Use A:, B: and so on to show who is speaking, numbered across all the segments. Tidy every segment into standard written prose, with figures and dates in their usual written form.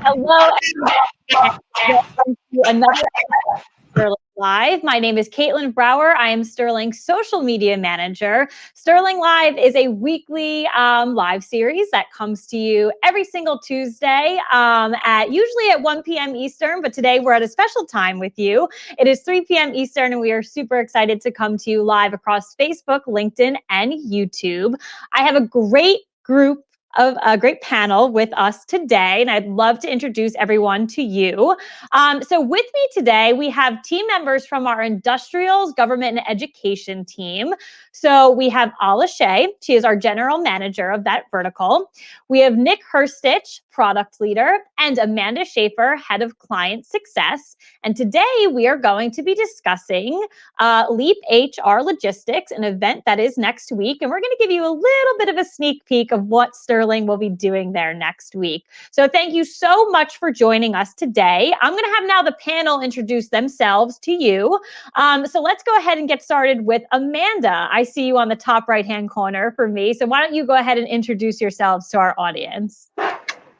A: Hello, everyone. Welcome to another episode of Sterling Live. My name is Caitlin Brower. I am Sterling's social media manager. Sterling Live is a weekly live series that comes to you every single Tuesday usually at 1 p.m. Eastern, but today we're at a special time with you. It is 3 p.m. Eastern, and we are super excited to come to you live across Facebook, LinkedIn, and YouTube. I have a great group of a great panel with us today, and I'd love to introduce everyone to you. So with me today, we have team members from our industrials, government, and education team. So we have Alla Schay. She is our general manager of that vertical. We have Nick Herstich, product leader, and Amanda Schaefer, head of client success. And today we are going to be discussing Leap HR Logistics, an event that is next week. And we're going to give you a little bit of a sneak peek of what Sterling will be doing there next week. So thank you so much for joining us today. I'm going to have now the panel introduce themselves to you. So let's go ahead and get started with Amanda. I see you on the top right-hand corner for me. So why don't you go ahead and introduce yourselves to our audience?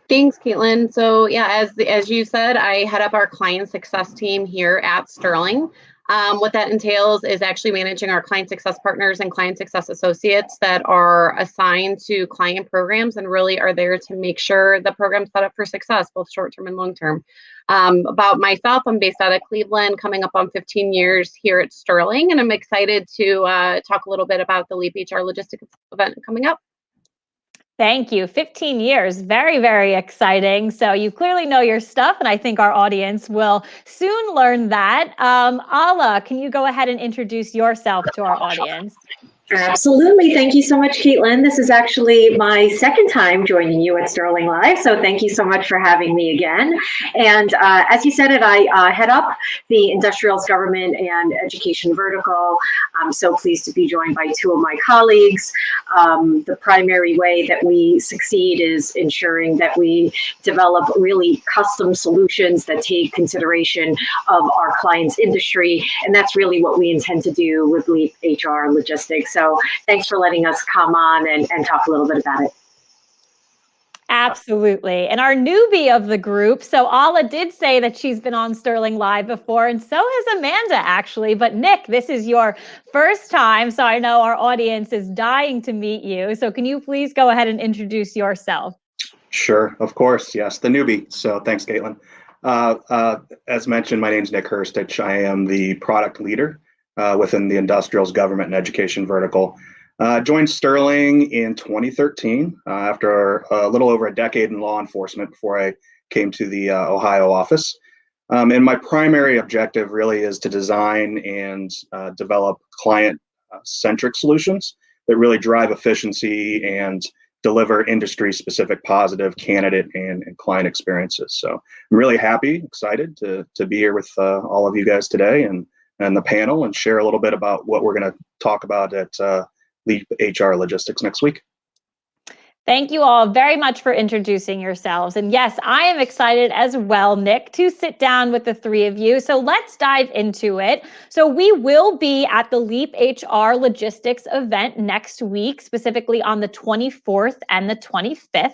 B: Thanks, Caitlin. So yeah, as you said, I head up our client success team here at Sterling. What that entails is actually managing our client success partners and client success associates that are assigned to client programs and really are there to make sure the program's set up for success, both short-term and long-term. About myself, I'm based out of Cleveland, coming up on 15 years here at Sterling, and I'm excited to talk a little bit about the Leap HR Logistics event coming up.
A: Thank you. 15 years. Very, very exciting. So you clearly know your stuff, and I think our audience will soon learn that. Alla, can you go ahead and introduce yourself to our audience?
C: Absolutely. Thank you so much, Caitlin. This is actually my second time joining you at Sterling Live, so thank you so much for having me again. And as you said it, I head up the industrials, government, and education vertical. I'm so pleased to be joined by two of my colleagues. The primary way that we succeed is ensuring that we develop really custom solutions that take consideration of our client's industry, and that's really what we intend to do with Leap HR Logistics. So thanks for letting us come on and talk a little bit about it.
A: Absolutely. And our newbie of the group, so Alla did say that she's been on Sterling Live before, and so has Amanda, actually. But Nick, this is your first time, so I know our audience is dying to meet you. So can you please go ahead and introduce yourself?
D: Sure, of course. Yes, the newbie. So thanks, Caitlin. As mentioned, my name is Nick Herstich. I am the product leader within the industrials, government, and education vertical. Joined Sterling in 2013 after a little over a decade in law enforcement before I came to the Ohio office. And my primary objective really is to design and develop client-centric solutions that really drive efficiency and deliver industry-specific positive candidate and client experiences. So I'm really happy, excited to be here with all of you guys today and the panel and share a little bit about what we're going to talk about at Leap HR Logistics next week.
A: Thank you all very much for introducing yourselves. And yes, I am excited as well, Nick, to sit down with the three of you. So let's dive into it. So we will be at the Leap HR Logistics event next week, specifically on the 24th and the 25th.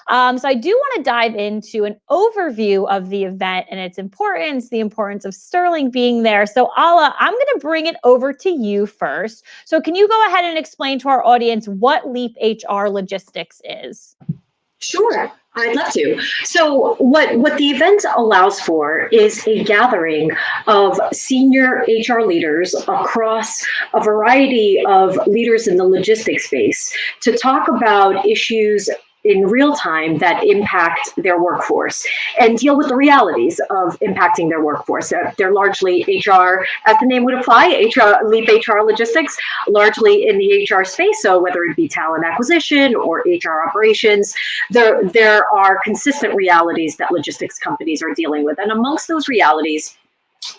A: So I do want to dive into an overview of the event and its importance, the importance of Sterling being there. So Alla, I'm going to bring it over to you first. So can you go ahead and explain to our audience what Leap HR Logistics is?
C: Sure, I'd love to. So what the event allows for is a gathering of senior HR leaders across a variety of leaders in the logistics space to talk about issues in real time that impact their workforce and deal with the realities of impacting their workforce. They're largely HR, as the name would apply, Leap HR Logistics, largely in the HR space. So whether it be talent acquisition or HR operations, there are consistent realities that logistics companies are dealing with. And amongst those realities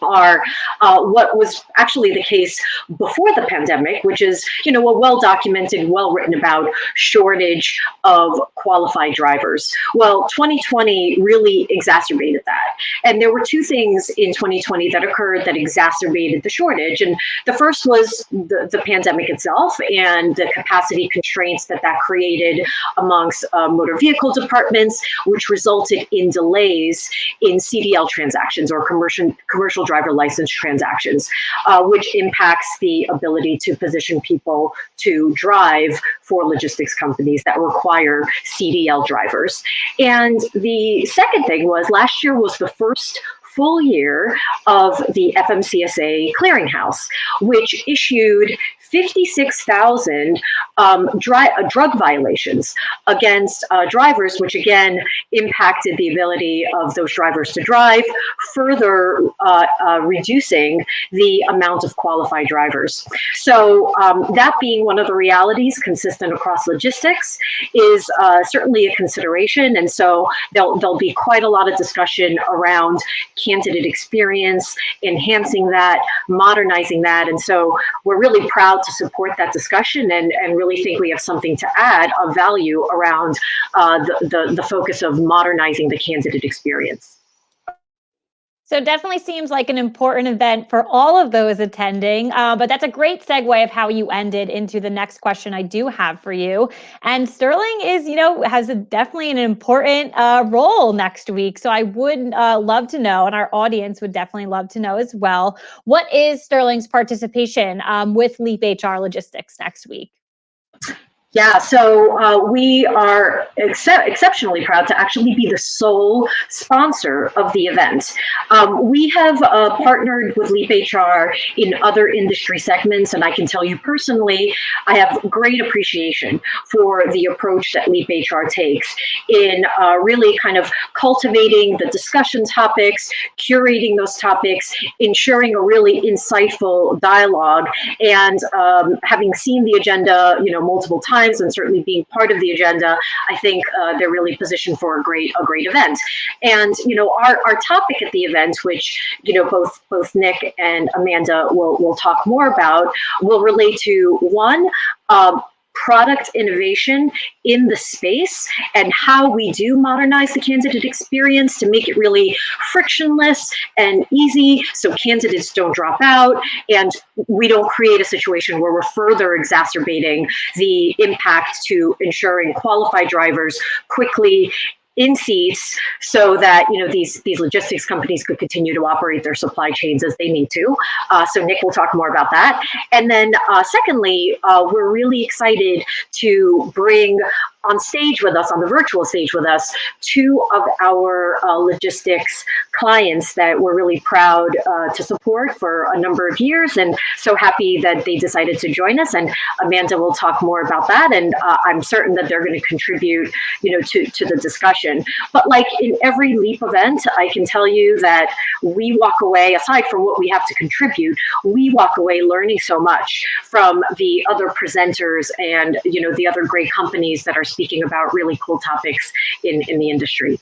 C: are what was actually the case before the pandemic, which is, a well-documented, well-written about shortage of qualified drivers. Well, 2020 really exacerbated that. And there were two things in 2020 that occurred that exacerbated the shortage. And the first was the pandemic itself and the capacity constraints that created amongst motor vehicle departments, which resulted in delays in CDL transactions, or commercial driver license transactions, which impacts the ability to position people to drive for logistics companies that require CDL drivers. And the second thing was, last year was the first full year of the FMCSA clearinghouse, which issued 56,000 drug violations against drivers, which again impacted the ability of those drivers to drive, further reducing the amount of qualified drivers. So that being one of the realities consistent across logistics is certainly a consideration. And so there'll be quite a lot of discussion around candidate experience, enhancing that, modernizing that. And so we're really proud to support that discussion and really think we have something to add of value around the focus of modernizing the candidate experience.
A: So it definitely seems like an important event for all of those attending, but that's a great segue of how you ended into the next question I do have for you. And Sterling is, has definitely an important role next week. So I would love to know, and our audience would definitely love to know as well, what is Sterling's participation with Leap HR Logistics next week?
C: Yeah, so we are exceptionally proud to actually be the sole sponsor of the event. We have partnered with Leap HR in other industry segments, and I can tell you personally, I have great appreciation for the approach that Leap HR takes in really kind of cultivating the discussion topics, curating those topics, ensuring a really insightful dialogue, and having seen the agenda, multiple times, and certainly being part of the agenda, I think they're really positioned for a great event. And our topic at the event, which both Nick and Amanda will talk more about, will relate to one, product innovation in the space and how we do modernize the candidate experience to make it really frictionless and easy so candidates don't drop out and we don't create a situation where we're further exacerbating the impact to ensuring qualified drivers quickly in seats so that these logistics companies could continue to operate their supply chains as they need to. So Nick will talk more about that. And then secondly, we're really excited to bring on stage with us, on the virtual stage with us, two of our logistics clients that we're really proud to support for a number of years, and so happy that they decided to join us. And Amanda will talk more about that, and I'm certain that they're going to contribute, to the discussion. But like in every Leap event, I can tell you that we walk away, aside from what we have to contribute, we walk away learning so much from the other presenters and the other great companies that are speaking about really cool topics in the industry.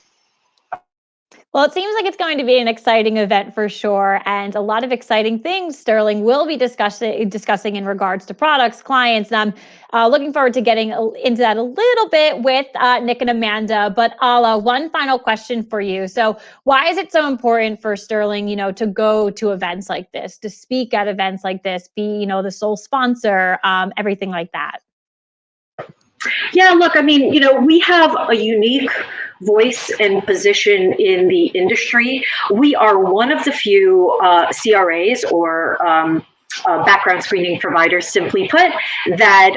A: Well, it seems like it's going to be an exciting event for sure, and a lot of exciting things Sterling will be discussing in regards to products, clients, and I'm looking forward to getting into that a little bit with Nick and Amanda. But Alla, one final question for you. So why is it so important for Sterling, to go to events like this, to speak at events like this, be, the sole sponsor, everything like that?
C: Yeah, look, I mean, we have a unique voice and position in the industry. We are one of the few CRAs or background screening providers, simply put, that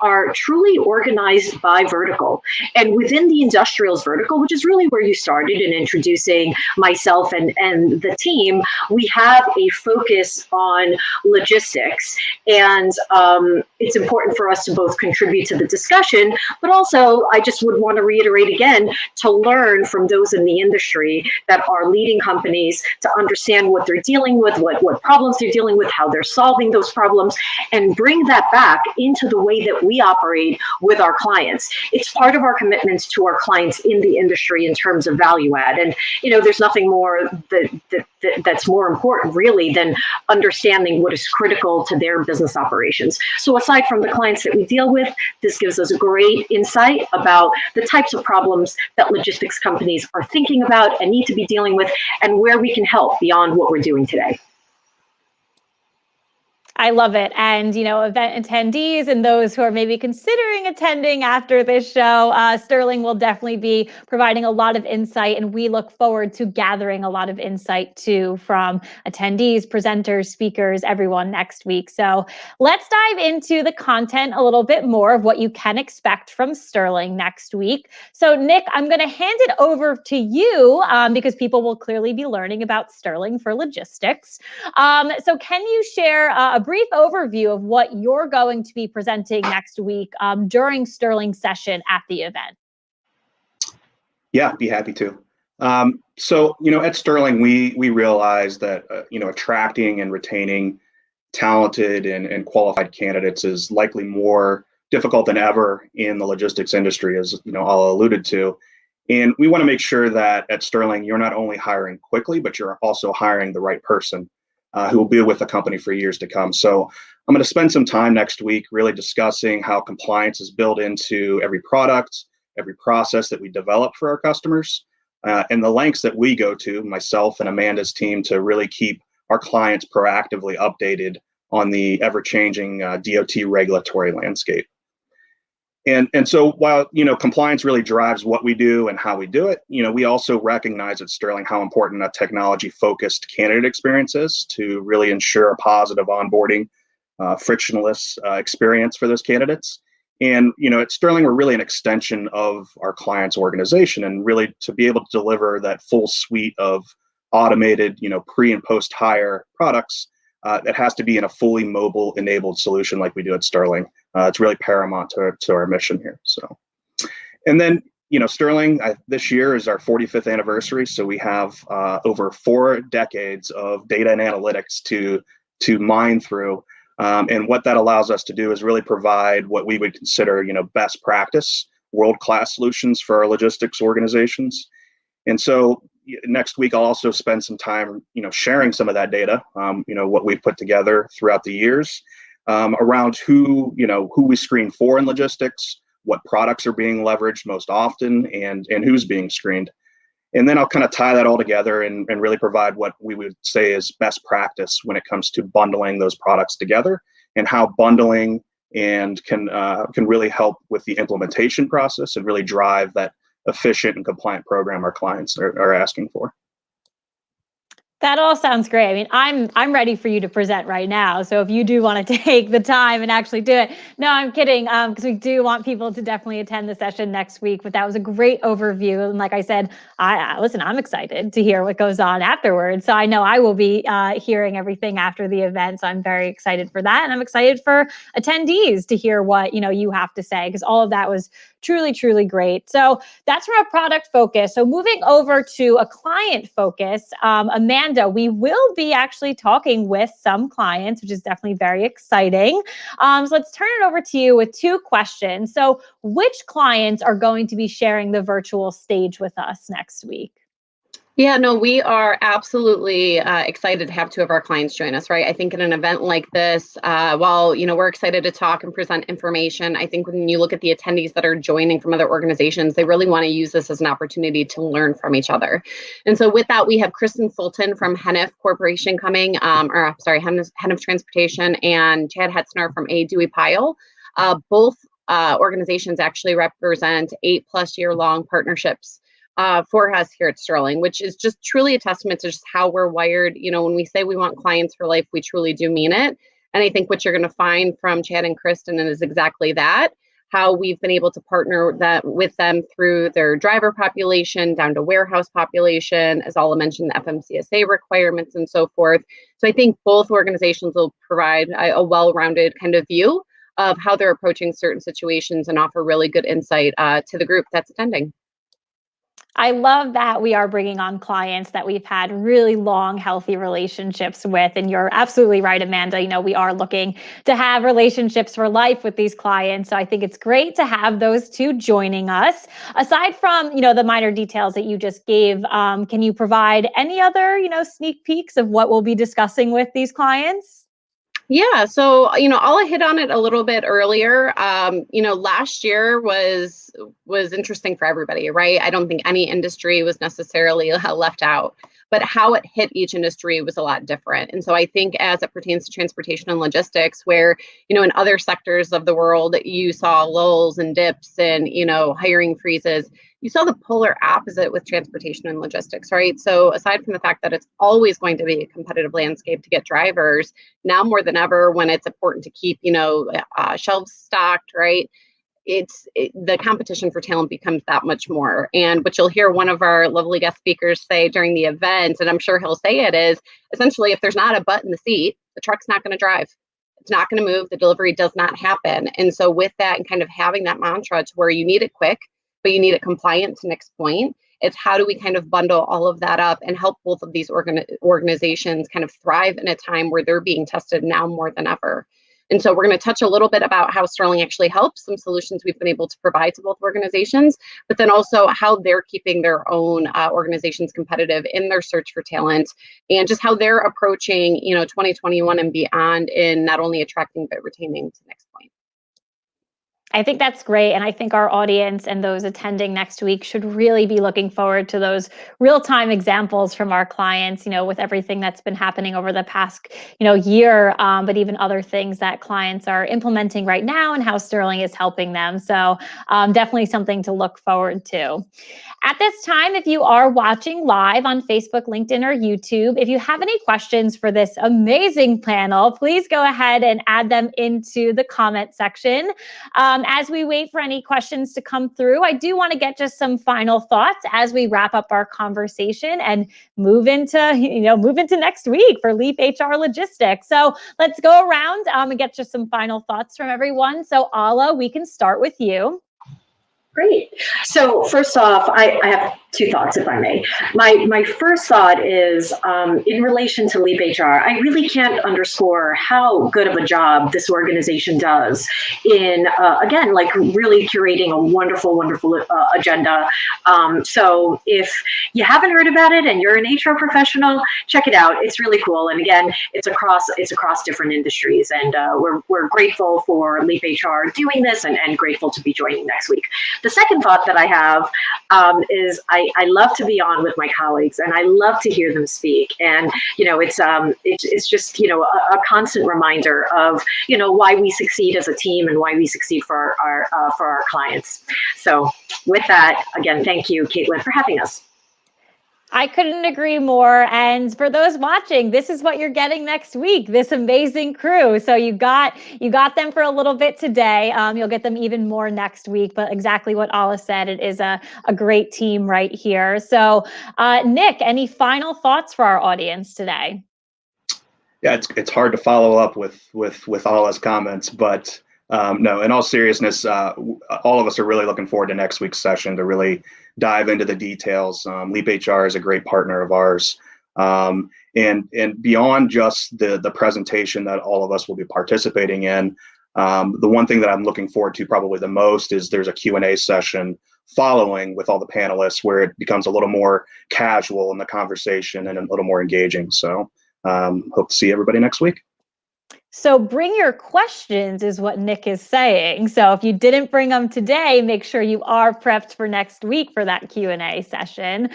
C: are truly organized by vertical. And within the industrials vertical, which is really where you started in introducing myself and the team, we have a focus on logistics. And it's important for us to both contribute to the discussion, but also I just would want to reiterate again, to learn from those in the industry that are leading companies, to understand what they're dealing with, what problems they're dealing with, how they're solving those problems and bring that back into the way that we operate with our clients. It's part of our commitments to our clients in the industry in terms of value add. And, there's nothing more that's more important really than understanding what is critical to their business operations. So aside from the clients that we deal with, this gives us a great insight about the types of problems that logistics companies are thinking about and need to be dealing with, and where we can help beyond what we're doing today.
A: I love it. And, event attendees and those who are maybe considering attending after this show, Sterling will definitely be providing a lot of insight, and we look forward to gathering a lot of insight too from attendees, presenters, speakers, everyone next week. So let's dive into the content a little bit more of what you can expect from Sterling next week. So Nick, I'm going to hand it over to you because people will clearly be learning about Sterling for logistics. So can you share a brief overview of what you're going to be presenting next week during Sterling's session at the event?
D: Yeah, be happy to. So, at Sterling, we realize that, attracting and retaining talented and qualified candidates is likely more difficult than ever in the logistics industry, as, Alla alluded to. And we want to make sure that at Sterling, you're not only hiring quickly, but you're also hiring the right person who will be with the company for years to come. So I'm going to spend some time next week really discussing how compliance is built into every product, every process that we develop for our customers, and the lengths that we go to, myself and Amanda's team, to really keep our clients proactively updated on the ever-changing DOT regulatory landscape. And so while, compliance really drives what we do and how we do it, we also recognize at Sterling how important a technology-focused candidate experience is to really ensure a positive onboarding, frictionless experience for those candidates. And, at Sterling, we're really an extension of our client's organization, and really to be able to deliver that full suite of automated, pre and post hire products, that has to be in a fully mobile enabled solution like we do at Sterling. It's really paramount to our mission here. So, and then, Sterling, this year is our 45th anniversary. So we have over 4 decades of data and analytics to mine through. And what that allows us to do is really provide what we would consider, best practice, world-class solutions for our logistics organizations. And so next week, I'll also spend some time, sharing some of that data, what we've put together throughout the years, around who we screen for in logistics, what products are being leveraged most often, and who's being screened. And then I'll kind of tie that all together and really provide what we would say is best practice when it comes to bundling those products together, and how bundling and can really help with the implementation process and really drive that efficient and compliant program our clients are asking for.
A: That all sounds great. I mean, I'm ready for you to present right now. So if you do want to take the time and actually do it. No, I'm kidding, because we do want people to definitely attend the session next week. But that was a great overview. And like I said, listen, I'm excited to hear what goes on afterwards. So I know I will be hearing everything after the event. So I'm very excited for that. And I'm excited for attendees to hear what, you have to say, because all of that was truly, truly great. So that's from a product focus. So moving over to a client focus, Amanda, we will be actually talking with some clients, which is definitely very exciting. So let's turn it over to you with 2 questions. So which clients are going to be sharing the virtual stage with us next week?
B: Yeah, no, we are absolutely excited to have 2 of our clients join us, right? I think in an event like this, while, we're excited to talk and present information, I think when you look at the attendees that are joining from other organizations, they really want to use this as an opportunity to learn from each other. And so with that, we have Kristen Fulton from Heniff Corporation coming, Heniff Transportation, and Chad Hetzner from A. Dewey Pyle. Both organizations actually represent 8+ year long partnerships for us here at Sterling, which is just truly a testament to just how we're wired. When we say we want clients for life, we truly do mean it. And I think what you're going to find from Chad and Kristen is exactly that, how we've been able to partner with them through their driver population down to warehouse population, as Alla mentioned, the FMCSA requirements and so forth. So I think both organizations will provide a well-rounded kind of view of how they're approaching certain situations and offer really good insight to the group that's attending.
A: I love that we are bringing on clients that we've had really long, healthy relationships with. And you're absolutely right, Amanda. We are looking to have relationships for life with these clients. So I think it's great to have those two joining us. Aside from, the minor details that you just gave, can you provide any other, sneak peeks of what we'll be discussing with these clients?
B: Yeah, so I'll hit on it a little bit earlier. Last year was interesting for everybody, right? I don't think any industry was necessarily left out, but how it hit each industry was a lot different. And so I think as it pertains to transportation and logistics, where in other sectors of the world you saw lulls and dips and hiring freezes, you saw the polar opposite with transportation and logistics, right? So aside from the fact that it's always going to be a competitive landscape to get drivers, now more than ever, when it's important to keep shelves stocked, right? The competition for talent becomes that much more. And what you'll hear one of our lovely guest speakers say during the event, and I'm sure he'll say it, is essentially, if there's not a butt in the seat, the truck's not going to drive. It's not going to move. The delivery does not happen. And so with that, and kind of having that mantra to where you need it quick, but you need it compliant to Nick's point, it's how do we kind of bundle all of that up and help both of these organizations kind of thrive in a time where they're being tested now more than ever. And so we're going to touch a little bit about how Sterling actually helps, some solutions we've been able to provide to both organizations, but then also how they're keeping their own organizations competitive in their search for talent, and just how they're approaching 2021 and beyond in not only attracting but retaining, to Nick's point.
A: I think that's great. And I think our audience and those attending next week should really be looking forward to those real-time examples from our clients, with everything that's been happening over the past, year, but even other things that clients are implementing right now and how Sterling is helping them. So definitely something to look forward to. At this time, if you are watching live on Facebook, LinkedIn, or YouTube, if you have any questions for this amazing panel, please go ahead and add them into the comment section. As we wait for any questions to come through, I do want to get just some final thoughts as we wrap up our conversation and move into next week for Leap HR Logistics. So let's go around and get just some final thoughts from everyone. So Alla, we can start with you.
C: Great. So first off, I have two thoughts, if I may. My first thought is in relation to Leap HR, I really can't underscore how good of a job this organization does in, again, like really curating a wonderful, wonderful agenda. So if you haven't heard about it and you're an HR professional, check it out. It's really cool. And again, it's across different industries. And we're grateful for Leap HR doing this and grateful to be joining next week. The second thought that I have is I love to be on with my colleagues and I love to hear them speak. And, it's just, a constant reminder of, why we succeed as a team and why we succeed for our clients. So with that, again, thank you, Caitlin, for having us.
A: I couldn't agree more. And for those watching, this is what you're getting next week, this amazing crew. So you got them for a little bit today. You'll get them even more next week, but exactly what Alla said, it is a great team right here. So Nick, any final thoughts for our audience today?
D: Yeah, it's hard to follow up with Alla's comments, but no, in all seriousness, all of us are really looking forward to next week's session to really dive into the details. Leap HR is a great partner of ours. And beyond just the presentation that all of us will be participating in, the one thing that I'm looking forward to probably the most is there's a Q&A session following with all the panelists where it becomes a little more casual in the conversation and a little more engaging. So hope to see everybody next week.
A: So bring your questions is what Nick is saying. So if you didn't bring them today, make sure you are prepped for next week for that Q&A session.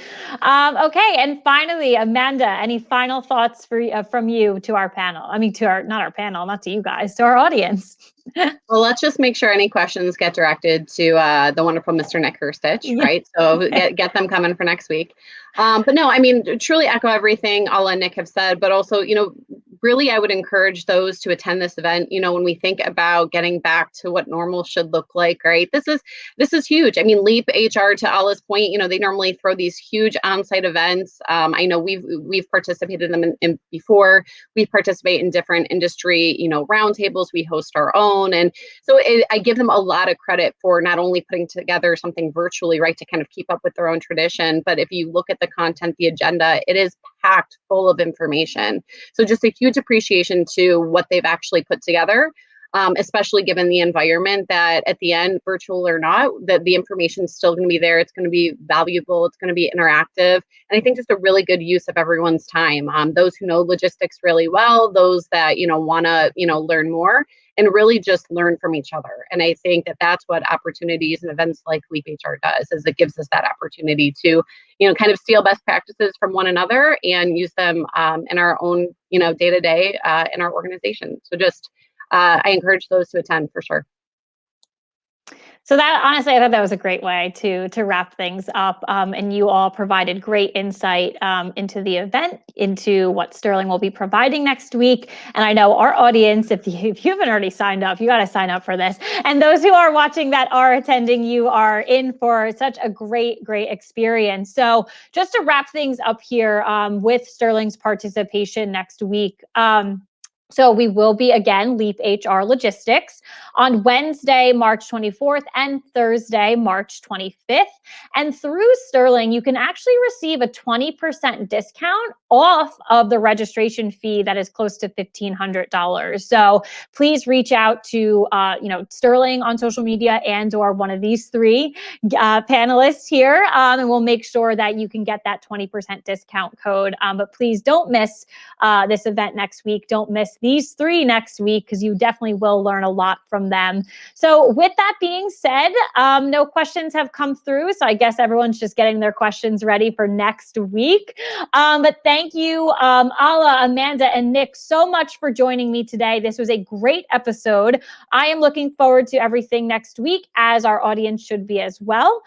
A: Okay, and finally, Amanda, any final thoughts from you to our panel? I mean, not to you guys, to our audience.
B: Well, let's just make sure any questions get directed to the wonderful Mr. Nick Herstich, right? So get them coming for next week. But no, I mean, truly echo everything Alla and Nick have said, but also, really, I would encourage those to attend this event. You know, when we think about getting back to what normal should look like, right? This is huge. I mean, Leap HR, to Alla's point, you know, they normally throw these huge on-site events. I know we've participated in them in before. We participate in different industry, you know, roundtables. We host our own, and so I give them a lot of credit for not only putting together something virtually, right, to kind of keep up with their own tradition, but if you look at the content, the agenda, it is packed full of information. So just a huge appreciation to what they've actually put together, especially given the environment that at the end, virtual or not, that the information is still going to be there. It's going to be valuable. It's going to be interactive. And I think just a really good use of everyone's time. Those who know logistics really well, those that, you know, want to, you know, learn more and really just learn from each other. And I think that that's what opportunities and events like Leap HR does, is it gives us that opportunity to, you know, kind of steal best practices from one another and use them in our own, you know, day-to-day in our organization. So just, I encourage those to attend for sure.
A: So that, honestly, I thought that was a great way to wrap things up. And you all provided great insight into the event, into what Sterling will be providing next week. And I know our audience, if you haven't already signed up, you got to sign up for this. And those who are watching that are attending, you are in for such a great experience. So just to wrap things up here with Sterling's participation next week. So we will be, again, Leap HR Logistics on Wednesday, March 24th and Thursday, March 25th. And through Sterling, you can actually receive a 20% discount off of the registration fee that is close to $1,500. So please reach out to, you know, Sterling on social media and or one of these three panelists here, and we'll make sure that you can get that 20% discount code. But please don't miss this event next week. Don't miss these three next week, because you definitely will learn a lot from them. So with that being said, no questions have come through. So I guess everyone's just getting their questions ready for next week. But thank you, Alla, Amanda, and Nick, so much for joining me today. This was a great episode. I am looking forward to everything next week, as our audience should be as well.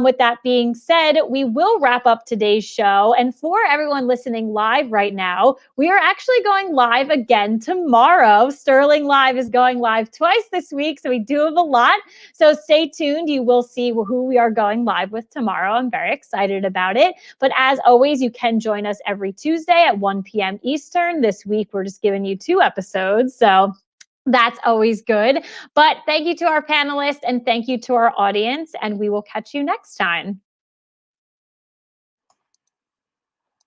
A: With that being said, we will wrap up today's show. And for everyone listening live right now, we are actually going live again tomorrow. Sterling Live is going live twice this week, so we do have a lot. So stay tuned. You will see who we are going live with tomorrow. I'm very excited about it. But as always, you can join us every Tuesday at 1 p.m. Eastern. This week, we're just giving you 2 episodes. So that's always good. But thank you to our panelists and thank you to our audience, and we will catch you next time.